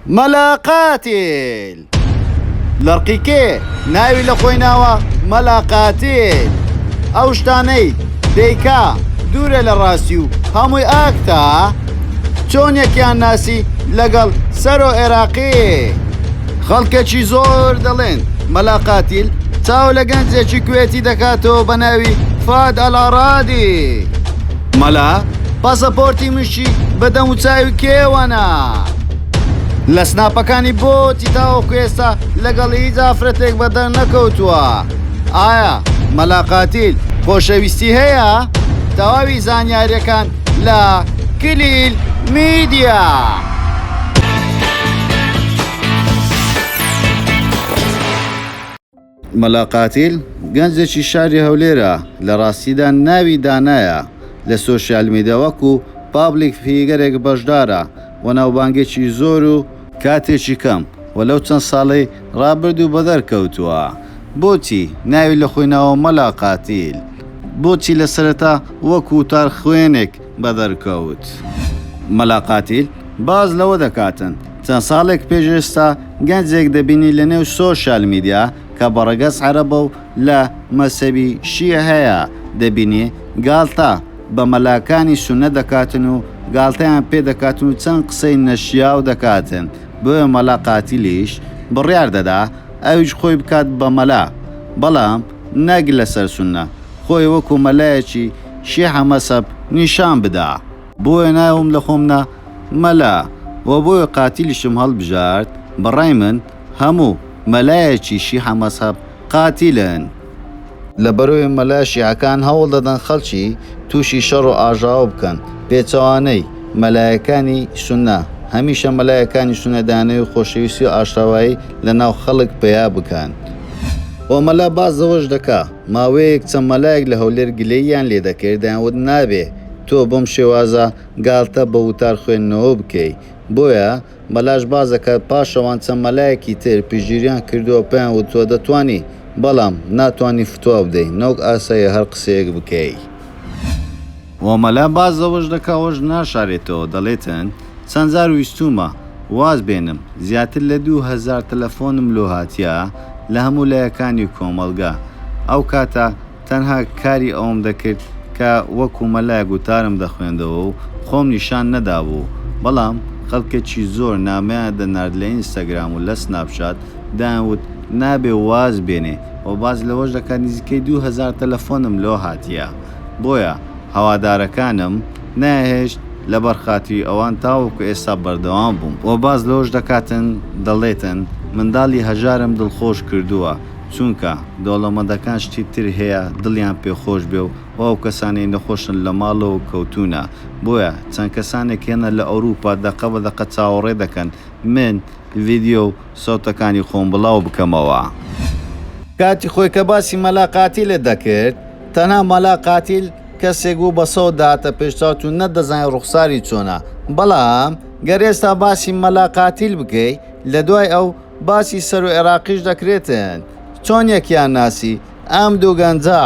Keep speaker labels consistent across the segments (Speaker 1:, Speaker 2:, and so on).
Speaker 1: مەلا قاتیل لەڕقی کێ ناوی لە خۆی ناوە مەلا قاتیل ئەو شتانەی دەیکا دوورە لە ڕاستی و هەمووی ئاکتا چۆن یەکیان ناسی لەگەڵ سەرۆ عێراقی خەڵکێکی زۆر دەڵێن مەلا قاتیل چاو لە گەنجێکی کوێتی دەکاتەوە بە ناوی فاد ئەڵارادی مەلا پاسەپۆرتی مشی بەدەم و چاوی کێوەنا لە سناپەکانی بۆتی تاوەکو ئێستا لەگەڵ هیچ ئافرەتێک بەدەر نەکەوتووە ئایا مەلا قاتیل خۆشەویستی هەیە؟ تەواوی زانیاریەکان لە کلیل میدیا. مەلا قاتیل گەنجێکی شاری هەولێرە لە ڕاستیدا ناوی دانایە لە سۆشیال میدیا وەکو پابلیک فیگەرێک بەشدارە و ناوبانگێکی زۆر و کاتێکی کەم و لەو چەند ساڵی ڕابردوو بەدەرکەوتووە. بۆچی ناوی لە خۆی ناوە مەلا قاتیل؟ بۆچی لە سەرەتا وەکو تار خوێنێک بەدەرکەوت؟ مەلا قاتیل باز لەوە دەکاتن چەند ساڵێک پێش ئێستا گەنجێک دەبینی لە نێو سۆشیال میدیا کە بەڕەگەز عەرەبە و لە مەسەبی شیە هەیە دەبینی گاڵتا بە مەلاکانی سونە دەکاتن و گاڵتەیان پێ دەکاتن و چەند قسەی نەشیاو دەکاتن. بۆیە مەلا قاتیلیش بڕیار دەدا ئەویش خۆی بکات بە مەلا، بەڵام نەک لەسەر سونە، خۆی وەکو مەلایەکی شیعە مەسەب نیشان بدا. بۆیە ناوم لە خۆمنا مەلا و بۆیە قاتیلیشم هەڵبژارد. بەڕای من هەموو مەلایەکی شیعە مەسەب قاتیلن. لە بەرەوەی مەلا شیعەکان هەوڵ دەدەن خەڵکی تووشی شەڕ و ئاژاوە بکەن پێچەوانەی مەلایەکانی سونە. هەمیشە مەلایەکانی سونەدانەی و خۆشەویستی و ئاشتاوایی لە ناو خەڵک پەیا بکەن. و مەلا بازەوەش دەکا ماوەیەک چەند مەلایەک لە هەولێر گلەییان لێ دەکرد دەیانوت نابێ تۆ بەم شێوازە گاڵتە بە وتار خوێندنەوە بکەی. بۆیە مەلاش بازەکات پاشەوان چەند مەلایەکی تر پشگیریان کردووە پێیان وت تۆ دەتوانی، بەڵام ناتوانانی فتووە بدەی، نەوەک ئاسایە هەر قسەیەک بکەی. و مەلا بازەوەش دەکاوەش ناشارێتەوە دەڵێتن چەند جار ویستومە واز بێنم زیاتر لە 2000 تەلەفۆنم لۆ هاتیە لە هەموو لایەکانی کۆمەڵگا. ئەو کاتە تەنها کاری ئەوم دەکرد کە وەکو مەلایە گوتارم دەخوێندەوە و خۆم نیشان نەدابوو، بەڵام خەڵکێکی زۆر نامەیان دەنارد لە ئینستاگرام و لە سناپشات دایانوت نابێ واز بێنێ و باز لەوەش دەکات نزیکەی 2000 تەلەفۆنم لۆ هاتیە. بۆیە هەوادارەکانم نایهێشت لە بەرخاتری ئەوان تاوەکو ئێستا بەردەوام بووم و باز لەوەش دەکاتن دەڵێتن منداڵی هەژارم دڵخۆش کردووە چونکە دەوڵەمەندەکان شتی تر هەیە دڵیان پێخۆش بێ و ئەو کەسانی نەخۆشن لە ماڵەوە کەوتونە. بۆیە چەند کەسانێک هێنە لە ئەوروپا دەقە بە دەقە چاوەڕێ دەکەن من ڤیدیۆ و سەوتەکانی خۆم بڵاو بکەمەوە. کاتی خۆی کە باسی مەلا قاتیلە دەکرد تەنها مەلا قاتیل کەسێک بوو بە سەو داهاتە پێشتاوت و نەدەزانێت ڕوخساری چۆنە، بەڵام گەر ئێستا باسی مەلا قاتیل بکەی لە دوای ئەو باسی سەر و عێراقیش دەکرێتن. چۆن یەکیان ناسی ئەم دوو گەنجە؟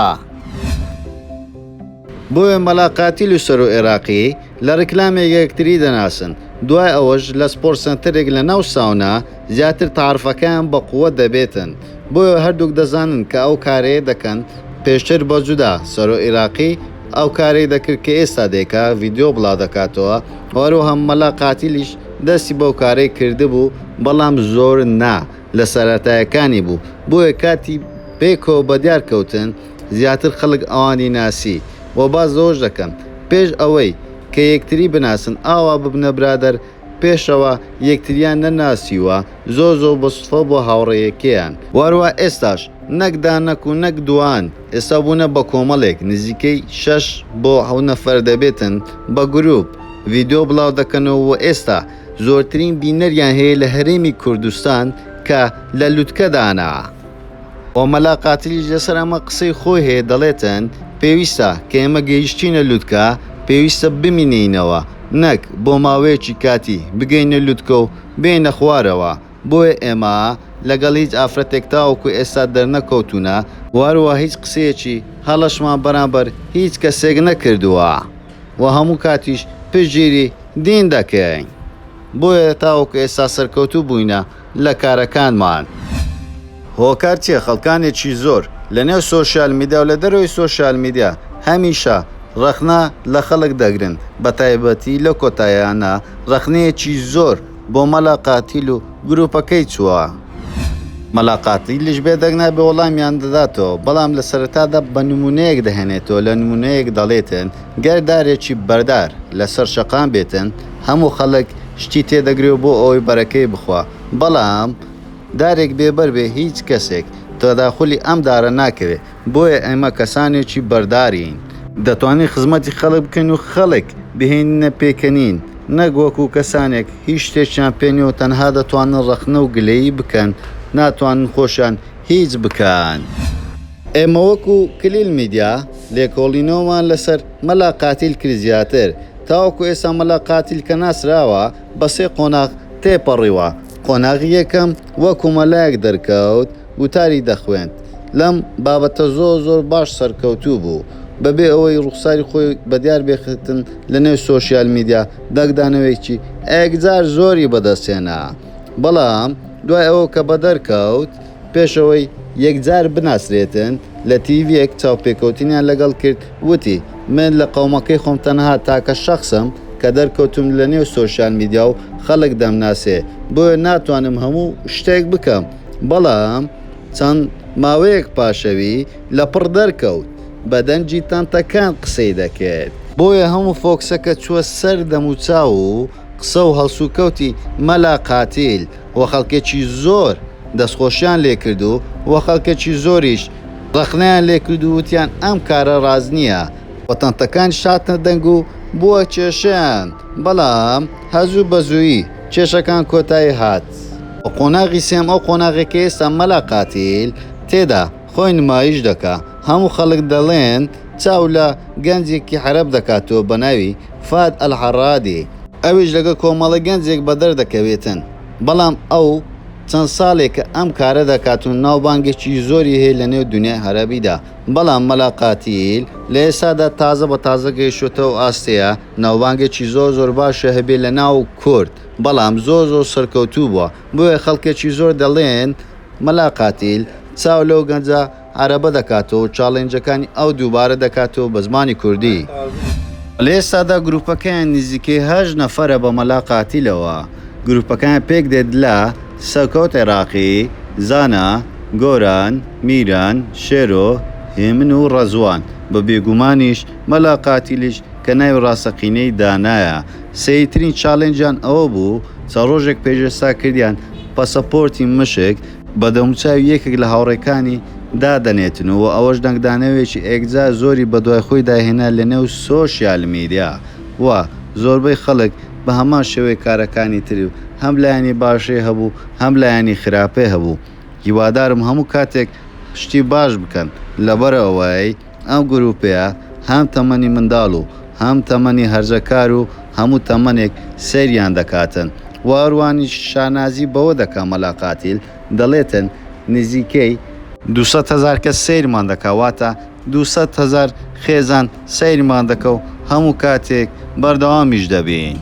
Speaker 1: بۆیە مەلا قاتیل و سەر و عێراقی لە ڕیکلامێک یەکتری دەناسن. دوای ئەوەش لە سپۆرت سنتەرێک لە ناو ساونا زیاتر تاعرفەکان بە قووە دەبێتن. بۆیە هەردووک دەزانن کە ئەو کارەیە دەکەن پێشتر بە جودا سەر و عێراقی ئەو کارەی دەکرد کە ئێستا دێکا ڤیدیۆ بڵاو دەکاتەوە. وەروەها مەلا قاتیلیش دەستی بەو کارەی کردبوو، بەڵام زۆر نا لە سەرەتایەکانی بوو. بۆیە کاتی پێکەوە بەدیار کەوتن زیاتر خەڵک ئەوانی ناسی و باز زۆش دەکەن پێش ئەوەی کە یەکتری بناسن ئاوا ببنە برادەر پێشەوە یەکتریان نەناسیوە زۆ بەسوفە بۆ هاوڕێیەکەیان. واروە ئێستاش نەک دانەک و نەک دوان ئێستا بوونە بە کۆمەڵێک نزیکەی 6 بۆ 7 نەفەر دەبێتن بە گروپ ڤیدیۆ بڵاو دەکەنەوە و ئێستا زۆرترین بینەریان هەیە لە هەرێمی کوردستان کە لە لووتکەدانا. و مەلا قاتیلیش لەسەر ئەمە قسەی خۆی هەیە دەڵێتن پێویستە کە ئێمە گەیشتینە لووتکە پێویستە بمینینەوە نەک بۆ ماوەیەکی کاتی بگەینە لووتکە و بێنە خوارەوە. بۆیە ئێمە لەگەڵ هیچ ئافرەتێک تاوەکو ئێستا دەرنەکەوتونە واروە هیچ قسەیەکی هەڵەشمان بەرامبەر هیچ کەسێک نەکردووە و هەموو کاتیش پشگیری دین دەکەین. بۆیە تاوەکو ئێستا سەرکەوتوو بووینە لە کارەکانمان. هۆکار چیە؟ خەڵکانێکی زۆر لە نێو سۆشیال میدیا و لە دەرەوەی سۆشیال میدیا هەمیشە ڕەخنا لە خەڵک دەگرن، بە تایبەتی لە کۆتاییانە ڕەخنەیەکی زۆر بۆ مەلا قاتیل و گروپەکەی چووە. مەلا قاتیلیش بێدەنگ نابێ وەڵامیان دەداتەوە، بەڵام لە سەرەتادا بە نمونەیەک دەهێنێتەوە، لە نمونەیەک دەڵێتن گەر دارێکی بەردار لەسەر شەقام بێتن هەموو خەڵک شتی تێدەگرێت بۆ ئەوەی بەرەکەی بخوا، بەڵام دارێک بێبەر بێ هیچ کەسێک تەداخلی ئەم دارە ناکەوێت. بۆیە ئێمە کەسانێکی بەردارین، دەتوانین خزمەتی خەڵک بکەین و خەڵک بهێنینە پێکەنین، نەک وەکو کەسانێک هیچ شتێکیان پێنیەوە تەنها دەتوانن ڕەخنە و گلەیی بکەن، ناتوانن خۆشیان هیچ بکەن. ئێمە وەکو کلیل میدیا لێکۆڵینەوەمان لەسەر مەلا قاتیل کرد زیاتر. تاوەکو ئێستا مەلا قاتیل کە ناسراوە بە سێ قۆناغ تێپەڕیوە. قۆناغی یەکەم وەکو مەلایەک دەرکەوت وتاری دەخوێند، لەم بابەتە زۆر باش سەرکەوتوو بوو، بەبێ ئەوەی ڕوخساری خۆی بەدیار بێختن لە نێو سۆشیال میدیا دەگدانەوەیکی ئەیەکجار زۆری بەدەستێنا. بەڵام دوای ئەوە کە بەدەرکەوت پێشەوەی یەکجار بناسرێتن لە تیڤیەک چاوپێکەوتنیان لەگەڵ کرد، وتی من لە قەومەکەی خۆم تەنها تاکە شەخصم کە دەرکەوتم لە نێو سۆشیال میدیا و خەڵک دەمناسێ، بۆیە ناتوانم هەموو شتێک بکەم. بەڵام چەند ماوەیەک پاشەوی لە پڕ دەرکەوت، بە دەنجی تەنتەکان قسەی دەکرد. بۆیە هەموو فۆکسەکە چووە سەر دەموچاو و قسە و هەڵسوکەوتی مەلا قاتیل و خەڵکێکی زۆر دەستخۆشیان لێکرد و خەڵکێکی زۆریش ڕەخنەیان لێکرد و وتیان ئەم کارە ڕاز نییە، وەتەنتەکان شاتنە دەنگ و بووە کێشیان. بەڵام هەزوو بەزوویی کێشەکان کۆتایی هات. قۆناغی سێم ئەو قۆناغێکە ئێستا مەلا قاتیل تێدا خۆی نمایش دەکا. هەموو خەڵک دەڵێن چاو لە گەنجێکی حەرەب دەکاتەوە بە ناوی فاد ئەلحەڕادی، ئەویش لەگە کۆمەڵە گەنجێک بەدەر دەکەوێتن. بەڵام ئەو چەند ساڵێکە ئەم کارە دەکات و ناوبانگێکی زۆری هەیە لە نێو دنیای عەرەبیدا. بەڵام مەلا قاتیل لە ئێستادا تازە بە تازە گەیشتەوە ئاستەیە، ناوبانگێکی زۆر باشە هەبێ لە ناو کورد، بەڵام زۆر سەرکەوتوو بووە. بۆیە خەڵکێکی زۆر دەڵێن مەلا قاتیل چاو لەو گەنجە عەرەبە دەکاتەوە و چاڵێنجەکانی ئەو دووبارە دەکاتەوە بە زمانی کوردی. لە ئێستادا گروپەکەیان نزیکەی 8 نەفەرە بە مەلا قاتیلەوە. گروپەکان پێک دێت لە سەکەوت عێراقی، زانا، گۆران، میران، شێرۆ، هێمن و ڕەزوان. بە بێگومانیش مەلا قاتیلیش کە ناوی ڕاستەقینەی دانایە. سەیترین چاڵێنجیان ئەوە بوو چە ڕۆژێک پێشێستا کردیان پەسەپۆرتی مشک بە دەموچاوی یەکێک لە هاوڕێکانی دادەنێتن و ئەوەش دەنگدانەوێکی ئێکجار زۆری بە دوای خۆی داهێنا لە نێو سۆشیال میدیا و زۆربەی خەڵک بە هەمان شێوەی کارەکانی تر و هەم لایەنی باشەی هەبوو هەم لایەنی خراپێ هەبوو. هیوادارم هەموو کاتێک شتی باش بکەن، لەبەر ئەوەی ئەم گروپەیە هەم تەمەنی منداڵ و هەم تەمەنی هەرجەکار و هەموو تەمەنێک سەیریان دەکاتن. واروانی شانازی بەوە دەکا مەلا قاتیل، دەڵێتن نزیکەی 200,000 کەس سەیرمان دەکەواتە 200,000 خێزان سەیرمان دەکە و هەموو کاتێک بەردەوامیش دەبین.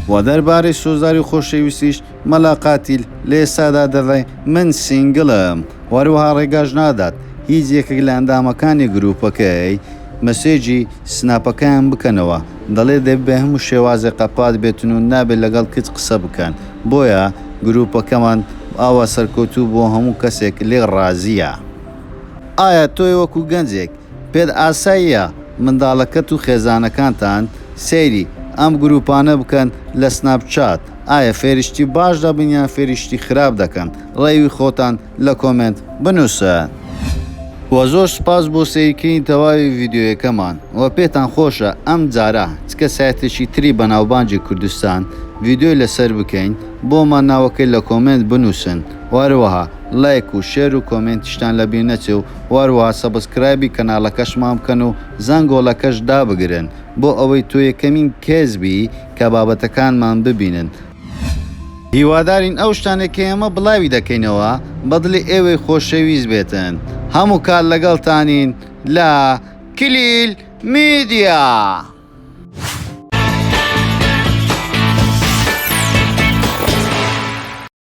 Speaker 1: و دەربارەی سۆزداری خۆشەویستیش مەلا قاتیل لە ئێستادا دەڵێ من سینگڵم، وەروەها ڕێگاش نادات هیچ یەکێک لە ئەندامەکانی گروپەکەی مەسێجی سناپەکەیان بکەنەوە. دەڵێ دەبێت بە هەموو شێوازێ قەپات بێتن و نابێت لەگەڵ کچ قسە بکەن. بۆیە گروپەکەمان ئاوا سەرکەوتوو بۆ هەموو کەسێک لێ ڕازیە. ئایا تۆی وەکو گەنجێک پێت ئاساییە منداڵەکەت و خێزانەکانتان سەیری ئەم گروپانە بکەن لە سناپچات؟ ئایا فێریشتی باش دەبن یان فێریشتی خراپ دەکەن؟ ڕێوی خۆتان لە کۆمنت بنووسن. وە زۆر سپاس بۆ سەیرکردنی تەواوی ڤیدیۆیەکەمان. وە پێتان خۆشە ئەم جارە چکە سایتێکی تری بەناوبانجی کوردستان ڤیدیۆی لەسەر بکەین، بۆمان ناوەکەی لە کۆمنت بنووسن، واروەها لایک و شێر و کۆمنتیشتان لەبیر نەچێ و واروەها سەبسکرایبی کەناڵەکەشمان بکەن و زەنگۆڵەکەش دابگرن بۆ ئەوەی تۆ یەکەمین کێزبی کە بابەتەکانمان ببینن. هیوادارین ئەو شتانێکی ئێمە بڵاوی دەکەینەوە بەدڵی ئێوەی خۆشەویست بێتن. هەموو کار لەگەڵتانین لە کلیل میدیا.